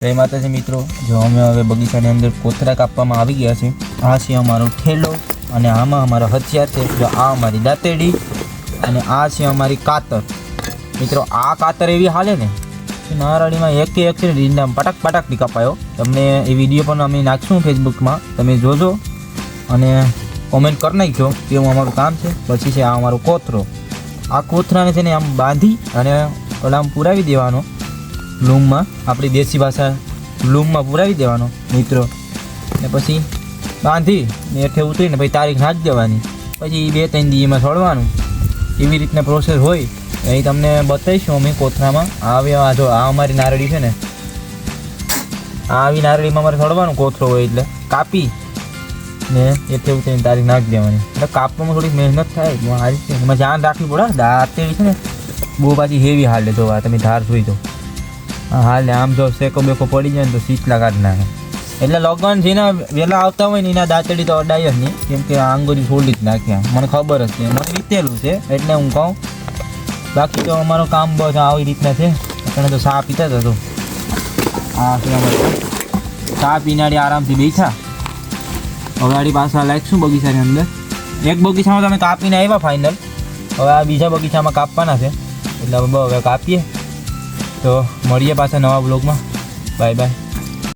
જય માતાજી મિત્રો, જો અમે હવે બગીચાની અંદર કોથરા કાપવામાં આવી ગયા છે। આ છે અમારો ઠેલો અને આમાં અમારો હથિયાર છે। જો આ અમારી દાંતેડી અને આ છે અમારી કાતર। મિત્રો આ કાતર એવી હાલે ને નારાળીમાં એક છે રીંડા પટક પટક કપાયો। તમને એ વિડીયો પણ અમે નાખશું ફેસબુકમાં, તમે જોજો અને કોમેન્ટ કરી નાખજો કેવું અમારું કામ છે। પછી છે આ અમારો કોથરો। આ કોથરાને છે ને આમ બાંધી અને ઓલામાં પુરાવી દેવાનો લૂમમાં, આપણી દેશી ભાષા લૂમમાં પુરાવી દેવાનો મિત્રો, ને પછી બાંધી ને હેઠે ઉતરીને પછી તારીખ નાખી દેવાની, પછી 2-3 દિવસમાં છોડવાનું। એવી રીતના પ્રોસેસ હોય એ તમને બતાવીશું અમે કોથરામાં। આ જો આ અમારી નારળી છે ને, આવી નારળીમાં અમારે છોડવાનું કોથરો હોય એટલે કાપી ને હેઠે ઉતરીને તારીખ નાખી દેવાની। એટલે કાપવામાં થોડીક મહેનત થાય, આ રીતે એમાં ધ્યાન રાખવી પડે। દાંતેડી છે ને બહુ પાછી હેવી હાલે, જો આ તમે ધાર જોઈ દો હાલે, આમ જો શેકો બેકો પડી જાય ને તો શીતલા કાઢી નાખે। એટલે લગન જેના વહેલા આવતા હોય ને એના દાંતેડી તો અડાય જ નહીં, કેમ કે આંગળી છોડી જ નાખ્યા, મને ખબર જ છે, મને વીતેલું છે એટલે હું કહું। બાકી તો અમારો કામ બસ આવી રીતના છે। આપણે તો ચા પીતા હતા, તો આ છે અમારે ચા પીનાડી આરામથી બેઠા। હવે આડી પાછા લાગીશું બગીચાની અંદર। એક બગીચામાં તમે કાપીને આવ્યા ફાઇનલ, હવે આ બીજા બગીચામાં કાપવાના છે, એટલે હવે કાપીએ। તો મળીએ પાછા નવા બ્લોગમાં। Bye bye.